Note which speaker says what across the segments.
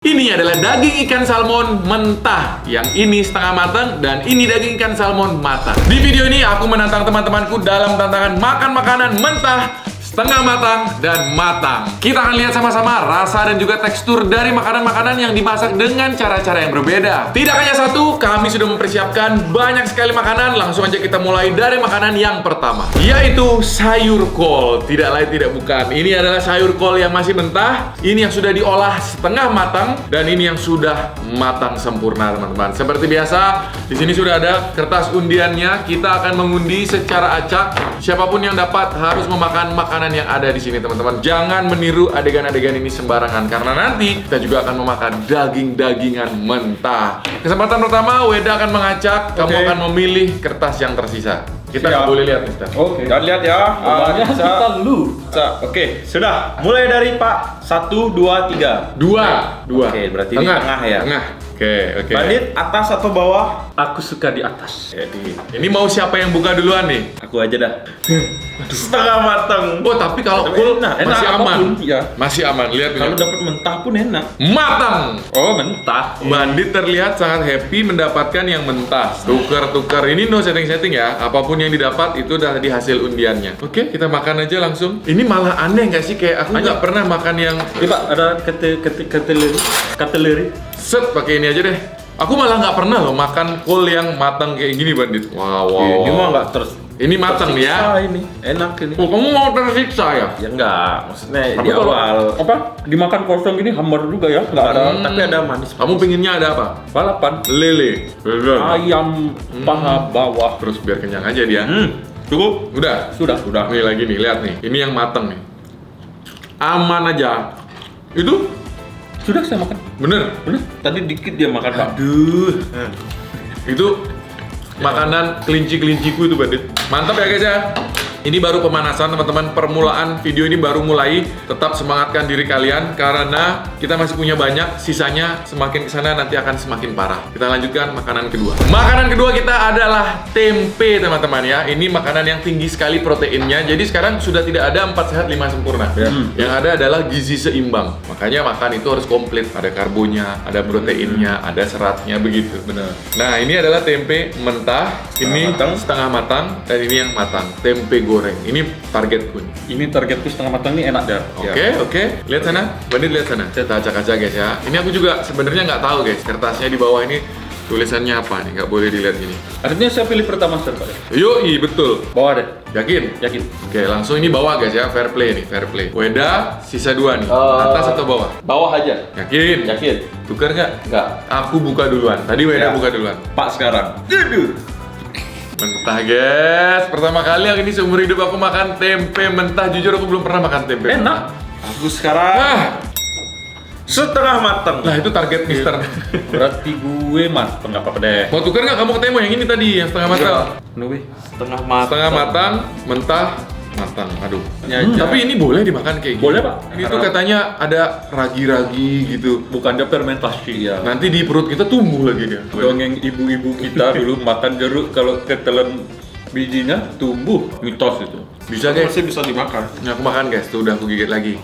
Speaker 1: Ini adalah daging ikan salmon mentah. Yang ini setengah matang dan ini daging ikan salmon matang. Di video ini aku menantang teman-temanku dalam tantangan makan makanan mentah, setengah matang, dan matang. Kita akan lihat sama-sama rasa dan juga tekstur dari makanan-makanan yang dimasak dengan cara-cara yang berbeda. Tidak hanya satu, kami sudah mempersiapkan banyak sekali makanan. Langsung aja kita mulai dari makanan yang pertama, yaitu sayur kol. Tidak lain tidak bukan, ini adalah sayur kol yang masih mentah. Ini yang sudah diolah setengah matang dan ini yang sudah matang sempurna, teman-teman. Seperti biasa, di sini sudah ada kertas undiannya. Kita akan mengundi secara acak. Siapapun yang dapat harus memakan makanan yang ada di sini, teman-teman. Jangan meniru adegan-adegan ini sembarangan karena nanti kita juga akan memakan daging-dagingan mentah. Kesempatan pertama, Weda akan mengacak. Kamu akan memilih kertas yang tersisa. Kita nggak boleh lihat, Mister.
Speaker 2: Oke. Kita lihat ya.
Speaker 3: Kita lu.
Speaker 2: Oke, sudah. Mulai dari Pak. 1, 2, 3.
Speaker 1: Dua.
Speaker 2: Oke, berarti ini tengah ya.
Speaker 1: Tengah. Oke.
Speaker 2: Bandit, atas atau bawah?
Speaker 3: Aku suka di atas.
Speaker 2: Jadi,
Speaker 1: Ini mau siapa yang buka duluan nih?
Speaker 2: aku aja dah. Setengah matang.
Speaker 1: Oh, tapi kalau
Speaker 2: Tapi
Speaker 1: full
Speaker 2: enak
Speaker 1: masih aman.
Speaker 2: apapun, ya.
Speaker 1: Masih aman. Lihat
Speaker 2: Kalau
Speaker 1: lihat.
Speaker 2: dapat mentah pun enak.
Speaker 1: Matang.
Speaker 3: Oh, mentah.
Speaker 1: Bandit terlihat sangat happy mendapatkan yang mentah. Tukar-tukar, ini no setting-setting ya. Apapun yang didapat itu udah di hasil undiannya. Oke, kita makan aja langsung. Ini malah aneh nggak sih? Kayak aku nggak pernah makan yang
Speaker 3: Coba ada kateleri.
Speaker 1: set pakai ini aja deh. Aku malah nggak pernah loh makan kol yang matang kayak gini, Bandit. Wow.
Speaker 2: Ini mah nggak terus.
Speaker 1: Ini matang nih ya.
Speaker 2: tersiksa Ini enak ini.
Speaker 1: Oh, kamu mau tersiksa ya?
Speaker 2: Ya enggak, maksudnya
Speaker 3: Tapi
Speaker 2: di
Speaker 3: kalau
Speaker 2: awal.
Speaker 3: apa dimakan kosong gini hambar juga ya, nggak ada
Speaker 2: Tapi ada manis.
Speaker 1: Kamu pinginnya ada apa?
Speaker 3: balapan.
Speaker 1: Lele.
Speaker 3: Ayam paha bawah.
Speaker 1: Terus biar kenyang aja dia.
Speaker 2: Cukup.
Speaker 1: Udah.
Speaker 3: Sudah.
Speaker 1: Nih lagi nih, lihat nih. Ini yang mateng nih. Aman aja. Itu
Speaker 3: Sudah saya makan.
Speaker 1: bener.
Speaker 2: Tadi dikit dia makan, Pak.
Speaker 1: Aduh. Itu makanan kelinci-kelinciku itu, Bandit. Mantap ya guys ya. Ini baru pemanasan, teman-teman. Permulaan video ini baru mulai. Tetap semangatkan diri kalian karena kita masih punya banyak. Sisanya semakin kesana nanti akan semakin parah. Kita lanjutkan makanan kedua. Makanan kedua kita adalah tempe, teman-teman ya. Ini makanan yang tinggi sekali proteinnya. Jadi sekarang sudah tidak ada 4 sehat 5 sempurna. Yang ada adalah gizi seimbang. Makanya makan itu harus komplit. Ada karbonya, ada proteinnya, ada seratnya, begitu.
Speaker 2: Benar.
Speaker 1: Nah, ini adalah tempe mentah, ini setengah matang, dan ini yang matang, tempe goreng. Ini targetku nih.
Speaker 3: Ini targetku setengah matang ini enak dah.
Speaker 1: Oke. Lihat sana, Bandit lihat sana. Kita acak-acak guys ya. Ini aku juga sebenarnya nggak tahu guys, kertasnya di bawah ini tulisannya apa nih, nggak boleh dilihat gini.
Speaker 3: Artinya saya pilih pertama Pak.
Speaker 1: Yoi, betul.
Speaker 3: Bawah deh.
Speaker 1: Yakin?
Speaker 3: Yakin.
Speaker 1: Oke, langsung ini bawah guys ya, fair play nih, fair play. Weda, sisa 2 nih, atas atau bawah?
Speaker 3: Bawah aja.
Speaker 1: Yakin?
Speaker 3: Yakin.
Speaker 1: Tukar nggak?
Speaker 3: Enggak.
Speaker 1: Aku buka duluan, tadi Weda
Speaker 2: Ya.
Speaker 1: buka duluan.
Speaker 2: Pak sekarang.
Speaker 1: Mentah guys, pertama kali yang ini seumur hidup aku makan tempe mentah. Jujur aku belum pernah makan tempe
Speaker 3: Enak.
Speaker 2: Aku sekarang
Speaker 1: Ah,
Speaker 2: setengah matang.
Speaker 1: nah itu target Mister.
Speaker 3: Berarti gue mas, nggak apa-apa deh.
Speaker 1: Mau tukar nggak kamu ketemu yang ini tadi, yang setengah matang?
Speaker 3: Nuwi.
Speaker 2: Setengah matang.
Speaker 1: Setengah matang, mentah, matang. Aduh.
Speaker 2: Aja.
Speaker 1: Tapi ini boleh dimakan kayak gini.
Speaker 3: Boleh, Pak.
Speaker 1: Ini tuh katanya ada ragi-ragi gitu.
Speaker 3: Bukan dia fermentasi ya.
Speaker 1: Nanti di perut kita tumbuh lagi dia.
Speaker 3: Dongeng ibu-ibu kita dulu makan jeruk kalau ketelan bijinya tumbuh, mitos itu.
Speaker 1: Bisa guys.
Speaker 2: Masih bisa dimakan.
Speaker 1: Nah, aku makan guys, tuh udah aku gigit lagi.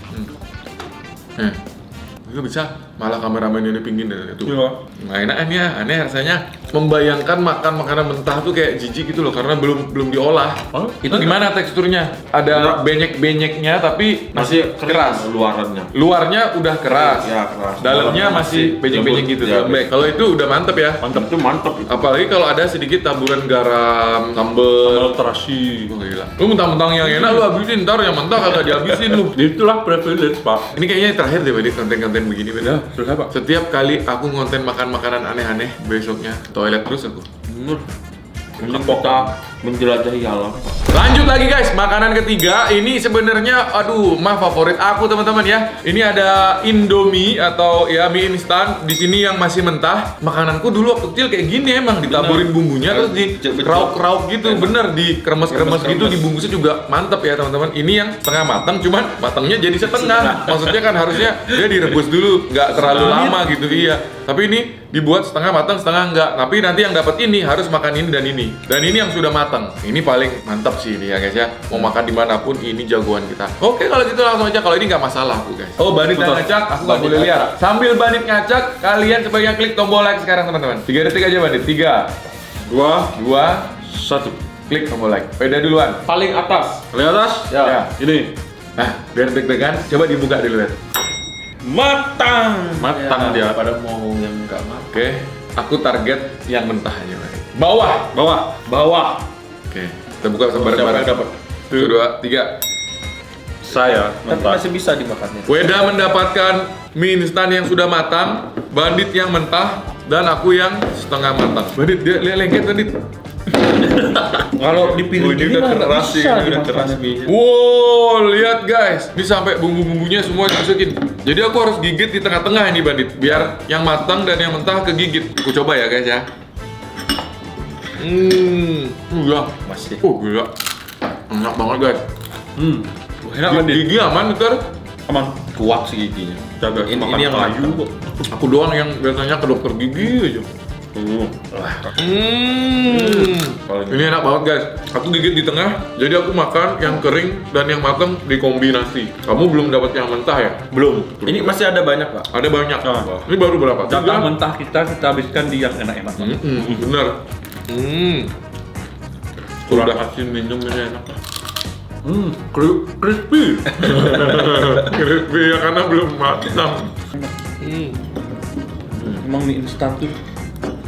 Speaker 1: Itu bisa. Malah kameramen ini pingin tuh.
Speaker 3: Iya.
Speaker 1: Nah, enak ya, aneh rasanya. Membayangkan makan makanan mentah tuh kayak jijik gitu loh, karena belum diolah.
Speaker 3: Oh,
Speaker 1: Itu gimana teksturnya? Ada benyek-benyeknya tapi masih keras.
Speaker 2: Luarannya.
Speaker 1: Luarnya udah keras.
Speaker 2: Ya, keras.
Speaker 1: Dalamnya masih benyek-benyek
Speaker 2: lembut.
Speaker 1: gitu,
Speaker 2: Ya,
Speaker 1: lembek. Kalau itu udah mantep ya.
Speaker 3: Mantap tuh mantap.
Speaker 1: Apalagi kalau ada sedikit taburan garam, sambel.
Speaker 3: Terasi.
Speaker 1: Oh, gila. Lu mentang-mentang yang enak lu habisin, ntar yang mentah kagak dihabisin lu.
Speaker 3: Itulah privilege pak.
Speaker 1: Ini kayaknya terakhir deh Bandit konten-konten begini Bandit.
Speaker 3: Ya, sudah pak.
Speaker 1: Setiap kali aku ngonten makan makanan aneh-aneh, besoknya toilet terus aku.
Speaker 2: Bener. Ini kita menjelajahi alam.
Speaker 1: Lanjut lagi guys, makanan ketiga ini sebenarnya aduh, mah favorit aku teman-teman ya. Ini ada Indomie atau ya mie instan di sini yang masih mentah. Makananku dulu waktu kecil kayak gini emang ditaburin bumbunya terus di rauk-rauk gitu, bener di kremes-kremes gitu, dibungkusnya juga mantep ya teman-teman. Ini yang setengah matang, cuman matangnya jadi setengah. Maksudnya kan harusnya dia direbus dulu, nggak terlalu lama gitu iya. Tapi ini dibuat setengah matang, setengah enggak. Tapi nanti yang dapat ini harus makan ini dan ini. Dan ini yang sudah matang. Ini paling mantap sih basi ini ya guys ya. Mau makan dimanapun ini jagoan kita. Oke kalau gitu langsung aja. Kalau ini nggak masalah aku guys. Oh Bandit yang ngacak, aku nggak boleh lihat. Sambil Bandit ngacak, kalian sebaiknya klik tombol like sekarang teman-teman. 3 detik aja Bandit. 3, 2, 1. Klik tombol like. Beda duluan.
Speaker 3: Paling atas.
Speaker 2: Paling atas?
Speaker 1: Ya.
Speaker 2: Ini.
Speaker 1: Nah, biar deg-degan, coba dibuka dulu lihat.
Speaker 2: Matang.
Speaker 3: Matang dia.
Speaker 2: Pada mau yang enggak matang.
Speaker 1: Oke, aku target yang mentah aja Bandit. Bawah.
Speaker 2: Bawah.
Speaker 1: Oke, kita buka bareng-bareng.
Speaker 2: Siapa yang dapat?
Speaker 1: 1, 2, 3.
Speaker 2: Saya
Speaker 4: Tapi
Speaker 2: mentah.
Speaker 4: masih bisa dimakannya.
Speaker 1: Weda mendapatkan mie instan yang sudah matang, Bandit yang mentah, dan aku yang setengah matang. Bandit, dia lengket Bandit.
Speaker 4: Kalau dipilih
Speaker 2: Ini
Speaker 4: gini
Speaker 2: udah
Speaker 4: mah nggak
Speaker 2: keras sih,
Speaker 4: bisa
Speaker 2: ini udah
Speaker 4: dimakan.
Speaker 2: keras mie.
Speaker 1: Wow, lihat guys, ini sampai bumbu-bumbunya semua dimasukin. Jadi aku harus gigit di tengah-tengah ini Bandit, biar yang matang dan yang mentah kegigit. Aku coba ya guys ya. Gila.
Speaker 4: Masih.
Speaker 1: Gila. Enak banget guys.
Speaker 2: Enak kan dia?
Speaker 1: Gigi aman ntar.
Speaker 2: Aman.
Speaker 4: Kuat sih giginya.
Speaker 2: Jaga
Speaker 4: Ini
Speaker 2: makan
Speaker 4: yang
Speaker 2: kayu
Speaker 4: matang.
Speaker 2: kok.
Speaker 1: Aku doang yang biasanya ke dokter gigi aja. Ini enak banget guys. Aku gigit di tengah, jadi aku makan yang kering dan yang matang dikombinasi. Kamu belum dapat yang mentah ya?
Speaker 2: Belum.
Speaker 4: Ini masih ada banyak pak.
Speaker 1: Ada banyak.
Speaker 2: Ah.
Speaker 1: Ini baru berapa?
Speaker 2: Jatah mentah kita habiskan di yang enak-enak.
Speaker 1: Bener.
Speaker 2: Kurang
Speaker 1: Udah
Speaker 2: asin minum ini enak.
Speaker 1: crispy. Crispy ya karena belum matang.
Speaker 2: Emang mie instan tuh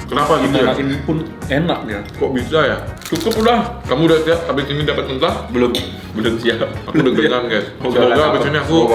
Speaker 1: Kenapa gitu ya?
Speaker 2: dimarahin pun enak ya.
Speaker 1: Kok bisa ya? Cukup udah. Kamu udah siap? Habis ini dapat mentah?
Speaker 2: Belum siap.
Speaker 1: Aku deg-degan guys. Semoga habis ini aku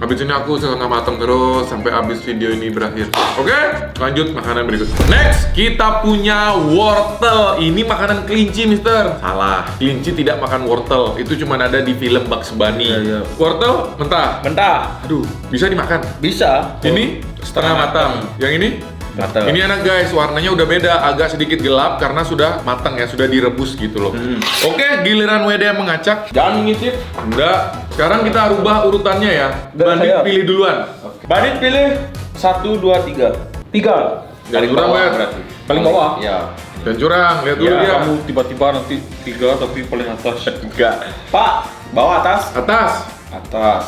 Speaker 1: habis ini aku setengah matang terus sampai habis video ini berakhir. Oke, lanjut makanan berikutnya. Next, kita punya wortel. Ini makanan kelinci, Mister. Salah. Kelinci tidak makan wortel. Itu cuma ada di film Bugs Bunny.
Speaker 4: Iya.
Speaker 1: Wortel mentah.
Speaker 4: Mentah.
Speaker 1: Aduh, bisa dimakan.
Speaker 4: Bisa.
Speaker 1: Ini setengah matang. Yang ini?
Speaker 4: Matang.
Speaker 1: Ini enak guys, warnanya udah beda, agak sedikit gelap karena sudah matang ya, sudah direbus gitu loh. Oke, giliran Weda yang mengacak.
Speaker 4: Jangan ngintip.
Speaker 1: Enggak. Sekarang kita rubah urutannya ya.
Speaker 4: Dan
Speaker 1: Bandit
Speaker 4: saya.
Speaker 1: pilih duluan.
Speaker 4: Bandit pilih 1, 2, 3. 3.
Speaker 1: Paling curang
Speaker 4: bawah
Speaker 1: Wed.
Speaker 4: berarti.
Speaker 2: Paling bawah?
Speaker 4: Ya.
Speaker 1: Dan curang, lihat dulu
Speaker 2: Ya,
Speaker 1: dia.
Speaker 2: kamu tiba-tiba nanti 3 tapi paling atas.
Speaker 4: Enggak. Pak, bawah atas.
Speaker 1: Atas.
Speaker 4: Atas.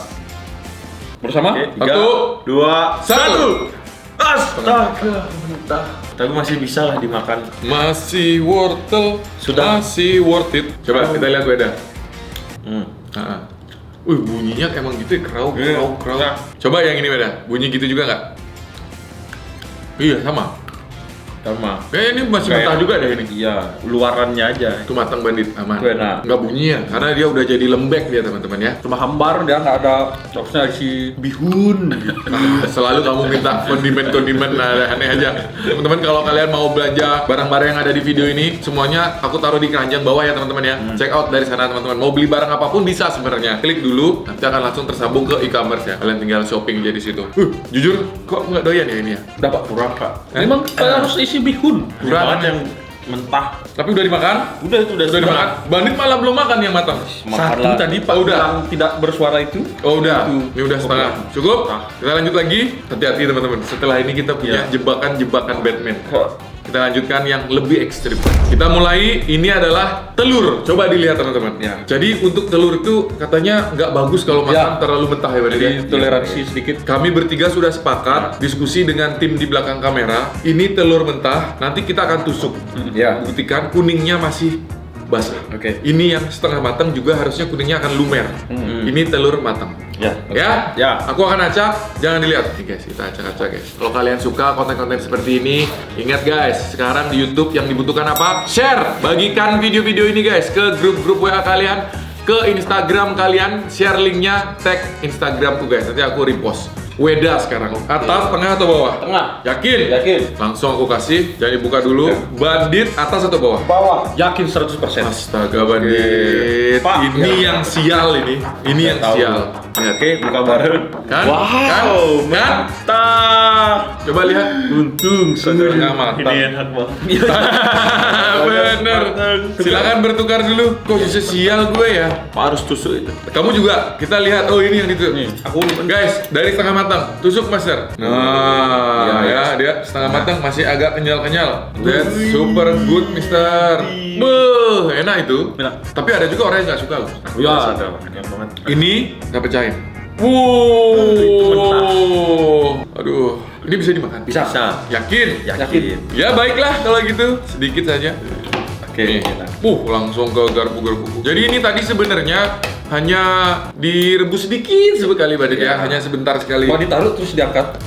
Speaker 2: Bersama?
Speaker 4: Oke,
Speaker 1: 1,
Speaker 4: 2,
Speaker 1: 1.
Speaker 4: Astaga, mentah. Tapi masih bisa lah dimakan.
Speaker 1: Masih wortel.
Speaker 4: Sudah.
Speaker 1: Masih worth it. Coba kita lihat Weda.
Speaker 4: Hmm.
Speaker 1: Bunyinya emang gitu ya, krauk,
Speaker 2: Iya.
Speaker 1: krauk, krauk.
Speaker 2: Nah.
Speaker 1: Coba yang ini Weda, bunyi gitu juga nggak? Iya, sama.
Speaker 4: Sama.
Speaker 1: Kayaknya ini masih
Speaker 2: Kayak-
Speaker 1: mentah juga deh ini.
Speaker 4: Iya, luarannya aja.
Speaker 1: Itu matang Bandit, aman.
Speaker 4: Itu enak.
Speaker 1: Nggak bunyi ya, karena dia udah jadi lembek dia teman-teman ya.
Speaker 2: Cuma hambar dia nggak ada sausnya isi bihun.
Speaker 1: Selalu kamu minta kondimen-kondimen, nah, aneh aja. Teman-teman kalau kalian mau belanja barang-barang yang ada di video ini, semuanya aku taruh di keranjang bawah ya teman-teman ya. Check out dari sana teman-teman. Mau beli barang apapun bisa sebenarnya. Klik dulu, nanti akan langsung tersambung ke e-commerce ya. Kalian tinggal shopping aja di situ. Jujur, kok nggak doyan ya ini ya?
Speaker 2: Dapat kurang kak.
Speaker 4: Memang harus isi bihun.
Speaker 1: Kurang.
Speaker 4: Kurang yang mentah.
Speaker 1: Tapi udah dimakan?
Speaker 4: Udah itu udah
Speaker 1: Sudah dimakan? Bandit malah belum makan yang matang.
Speaker 4: Makan lah.
Speaker 2: tadi Pak
Speaker 1: Oh, udah.
Speaker 2: bilang tidak bersuara itu.
Speaker 1: Oh udah,
Speaker 2: Itu.
Speaker 1: ini udah setengah. Cukup? Kita lanjut lagi. Hati-hati teman-teman. Setelah ini kita punya jebakan-jebakan Batman. Kita lanjutkan yang lebih ekstrim. Kita mulai, ini adalah telur. Coba dilihat teman-teman.
Speaker 2: Ya.
Speaker 1: Jadi untuk telur itu katanya nggak bagus kalau makan terlalu mentah ya Bandit ya?
Speaker 2: Jadi toleransi sedikit.
Speaker 1: Kami bertiga sudah sepakat diskusi dengan tim di belakang kamera. Ini telur mentah, nanti kita akan tusuk.
Speaker 4: Ya.
Speaker 1: Buktikan kuningnya masih basah.
Speaker 4: Oke.
Speaker 1: Ini yang setengah matang juga harusnya kuningnya akan lumer. Ini telur matang.
Speaker 4: Ya.
Speaker 1: Ya?
Speaker 4: Ya.
Speaker 1: Aku akan acak, jangan dilihat. Nih guys, kita acak-acak guys. Kalau kalian suka konten-konten seperti ini, ingat guys, sekarang di YouTube yang dibutuhkan apa? Share! Bagikan video-video ini guys ke grup-grup WA kalian, ke Instagram kalian, share linknya, tag Instagramku guys. Nanti aku repost. Weda sekarang. Atas, tengah atau bawah?
Speaker 4: Tengah.
Speaker 1: Yakin?
Speaker 4: Yakin.
Speaker 1: Langsung aku kasih, jangan dibuka dulu. Bandit atas atau bawah?
Speaker 4: Bawah.
Speaker 2: Yakin 100%.
Speaker 1: Astaga Bandit,
Speaker 4: Pak,
Speaker 1: ini yang sial ini yang
Speaker 4: tahu.
Speaker 1: sial. Lihat.
Speaker 4: Oke, buka bareng.
Speaker 1: Kan?
Speaker 4: Wow,
Speaker 1: Kan?
Speaker 4: mentah.
Speaker 1: Coba lihat.
Speaker 4: Untung
Speaker 1: Setengah matang.
Speaker 4: Ini enak banget.
Speaker 1: Bener. Silakan bertukar dulu. Kok bisa sial gue ya?
Speaker 4: Harus tusuk itu.
Speaker 1: Kamu juga. Kita lihat. Oh ini yang ditusuk.
Speaker 4: Aku
Speaker 1: Guys, dari setengah matang, tusuk master. Nah,
Speaker 4: Ya,
Speaker 1: ya dia setengah matang masih agak kenyal-kenyal. That's super good, Mister. Be, enak itu.
Speaker 3: Enak.
Speaker 1: Tapi ada juga orang yang nggak suka loh.
Speaker 3: Ya, ada.
Speaker 2: Enak banget.
Speaker 1: Ini nggak pecahin.
Speaker 3: itu mentah.
Speaker 1: Aduh, ini bisa dimakan.
Speaker 3: Bisa.
Speaker 1: Yakin?
Speaker 3: Yakin.
Speaker 1: Ya baiklah kalau gitu, sedikit saja.
Speaker 3: Oke.
Speaker 1: Nih. Langsung ke garpu-garpu. Jadi ini tadi sebenarnya hanya direbus sedikit sekali Badit ya, hanya sebentar sekali.
Speaker 3: Mau ditaruh terus diangkat.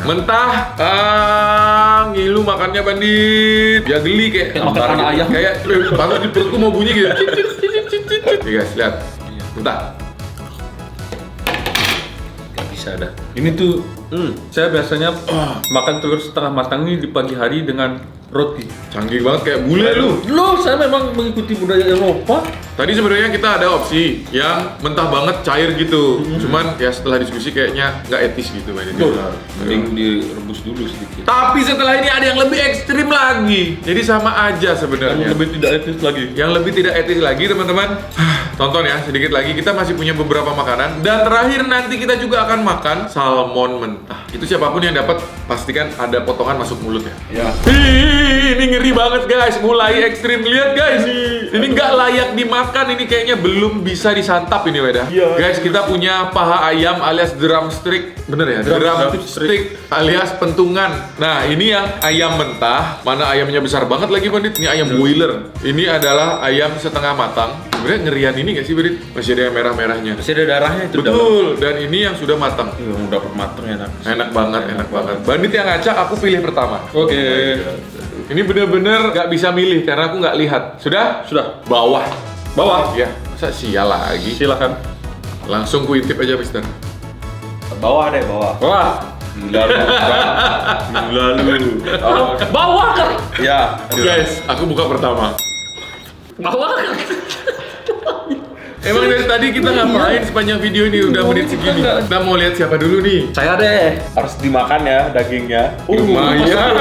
Speaker 1: Mentah, ngilu makannya Bandit. Ya geli kayak
Speaker 3: Kayak makan
Speaker 1: hambar
Speaker 3: anak
Speaker 1: gitu.
Speaker 3: ayam.
Speaker 1: Kayak baru di perutku mau bunyi gitu. Nih guys, lihat. Mentah.
Speaker 3: Gak bisa dah. Ini tuh, saya biasanya makan telur setengah matang ini di pagi hari dengan roti.
Speaker 1: Canggih banget kayak bule lu.
Speaker 3: Loh, saya memang mengikuti budaya Eropa.
Speaker 1: Tadi sebenarnya kita ada opsi yang mentah banget cair gitu. Cuman ya setelah diskusi kayaknya nggak etis gitu Bandit.
Speaker 3: Mending direbus dulu sedikit.
Speaker 1: Tapi setelah ini ada yang lebih ekstrim lagi. Jadi sama aja sebenarnya.
Speaker 3: Yang lebih tidak etis lagi.
Speaker 1: Yang lebih tidak etis lagi teman-teman. Tonton ya sedikit lagi, kita masih punya beberapa makanan. Dan terakhir nanti kita juga akan makan salmon mentah. Itu siapapun yang dapat pastikan ada potongan masuk mulut ya.
Speaker 2: Ya.
Speaker 1: Ini ngeri banget guys, mulai ekstrim. Lihat guys, ini nggak layak dimakan. Ini kayaknya belum bisa disantap ini Weda.
Speaker 2: Iya.
Speaker 1: Guys, kita punya paha ayam alias drumstick. Bener ya? Drumstick alias pentungan. Nah, ini yang ayam mentah. Mana ayamnya besar banget lagi Bandit. Ini ayam boiler. Ini adalah ayam setengah matang. Sebenarnya ngerian ini nggak sih Bandit? Masih ada yang merah-merahnya.
Speaker 3: Masih ada darahnya itu.
Speaker 1: Betul, dan ini yang sudah matang.
Speaker 3: Yang udah matang enak.
Speaker 1: Enak banget, enak banget. Bandit yang ngacak, aku pilih pertama.
Speaker 3: Oke.
Speaker 1: Ini bener-bener nggak bisa milih karena aku nggak lihat. Sudah?
Speaker 3: Sudah.
Speaker 1: Bawah.
Speaker 3: Bawah.
Speaker 1: Ya, masa sial lagi.
Speaker 3: Silakan.
Speaker 1: Langsung kuintip aja, Mister.
Speaker 2: Bawah deh, bawah.
Speaker 3: Wah.
Speaker 2: Lalu.
Speaker 3: Bawah kan?
Speaker 2: Ya.
Speaker 1: Guys, aku buka pertama.
Speaker 3: Bawah kan?
Speaker 1: Emang dari tadi kita ngapain sepanjang video ini udah menit segini? Kita mau lihat siapa dulu nih?
Speaker 3: Saya deh.
Speaker 2: Harus dimakan ya dagingnya.
Speaker 1: Lumayan.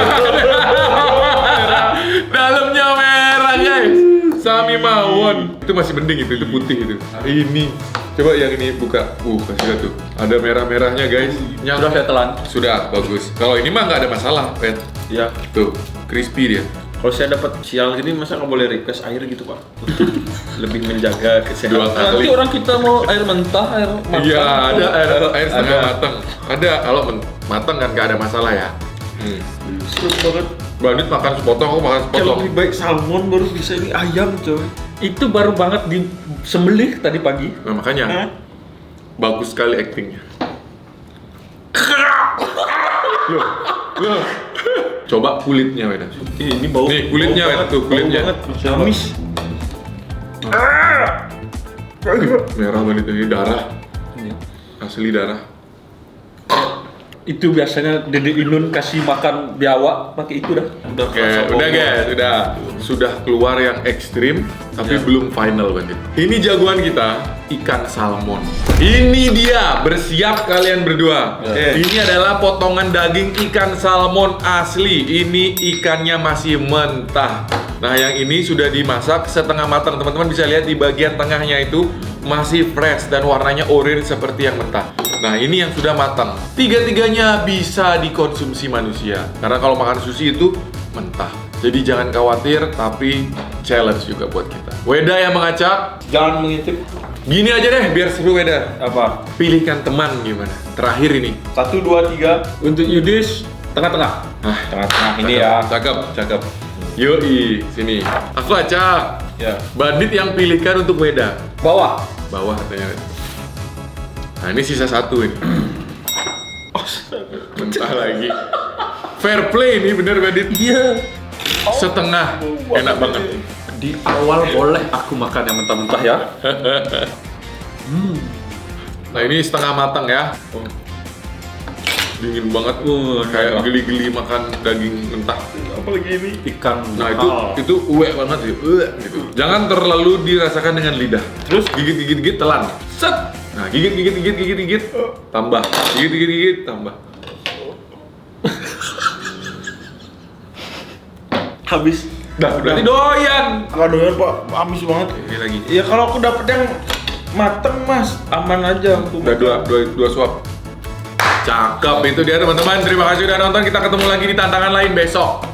Speaker 1: Dalamnya merah, guys. Sami mawon. Itu masih mending itu putih itu. Ini. Coba yang ini buka. Kasih lihat tuh. Ada merah-merahnya, guys. Yang
Speaker 3: Sudah saya telan.
Speaker 1: Sudah, bagus. Kalau ini mah nggak ada masalah, Pet.
Speaker 3: Ya.
Speaker 1: Tuh, crispy dia.
Speaker 3: Kalau saya dapat sial gini, masa nggak boleh request air gitu pak? Lebih menjaga
Speaker 1: Dua
Speaker 3: kesehatan.
Speaker 1: kali.
Speaker 3: Nanti orang kita mau air mentah, air matang.
Speaker 1: Iya, ada air setengah
Speaker 3: Ada.
Speaker 1: matang. Ada, kalau matang kan nggak ada masalah ya.
Speaker 2: Seru banget.
Speaker 1: Bandit makan sepotong, aku makan
Speaker 2: Kalau
Speaker 1: sepotong.
Speaker 2: lebih baik salmon baru bisa ini ayam coy.
Speaker 3: Itu baru banget disembelih tadi pagi.
Speaker 1: Nah, makanya bagus sekali actingnya. Loh. Coba kulitnya, Weda.
Speaker 2: Ini bau.
Speaker 1: Nih, kulitnya,
Speaker 2: bau
Speaker 1: Weda.
Speaker 2: banget,
Speaker 1: Tuh, kulitnya.
Speaker 2: bau banget. Amis.
Speaker 1: Merah banget ini darah. Asli darah.
Speaker 3: Itu biasanya Dede Inun kasih makan biawak pakai itu dah.
Speaker 1: Oke, udah guys, sudah keluar yang ekstrim, tapi belum final Bandit. Ini jagoan kita, ikan salmon. Ini dia, bersiap kalian berdua. Ini adalah potongan daging ikan salmon asli. Ini ikannya masih mentah. Nah, yang ini sudah dimasak setengah matang. Teman-teman bisa lihat di bagian tengahnya itu masih fresh dan warnanya orange seperti yang mentah. Nah, ini yang sudah matang. Tiga-tiganya bisa dikonsumsi manusia. Karena kalau makan sushi itu mentah. Jadi jangan khawatir, tapi challenge juga buat kita. Weda yang mengacak.
Speaker 2: Jangan mengintip.
Speaker 1: Gini aja deh, biar seru Weda.
Speaker 2: Apa?
Speaker 1: Pilihkan teman gimana? Terakhir ini.
Speaker 2: 1, 2, 3.
Speaker 3: Untuk Yudis tengah-tengah.
Speaker 1: Nah,
Speaker 2: Tengah-tengah ini ya.
Speaker 1: cakep. Yoi, sini. Aku acak.
Speaker 2: Ya.
Speaker 1: Bandit yang pilihkan untuk Weda.
Speaker 3: Bawah.
Speaker 1: Bawah katanya. Nah, ini sisa satu ini. Mentah lagi. Fair play ini bener Bandit.
Speaker 3: Iya.
Speaker 1: Setengah. Enak banget.
Speaker 3: Di awal boleh aku makan yang mentah-mentah ya.
Speaker 1: Nah, ini setengah matang ya. Dingin banget. Kayak geli-geli makan daging mentah.
Speaker 2: Apalagi ini.
Speaker 3: Ikan.
Speaker 1: Nah,
Speaker 3: mahal.
Speaker 1: itu uek banget sih. Gitu. Jangan terlalu dirasakan dengan lidah. Terus gigit, telan. Set. Nah, gigit. Tambah. Gigit, tambah.
Speaker 2: Habis.
Speaker 1: Berarti doyan.
Speaker 2: Nggak doyan pak, amis banget.
Speaker 1: Ini lagi.
Speaker 2: Ya kalau aku dapet yang mateng mas, aman aja aku.
Speaker 1: Udah dua suap. Cakep itu dia teman-teman. Terima kasih udah nonton. Kita ketemu lagi di tantangan lain besok.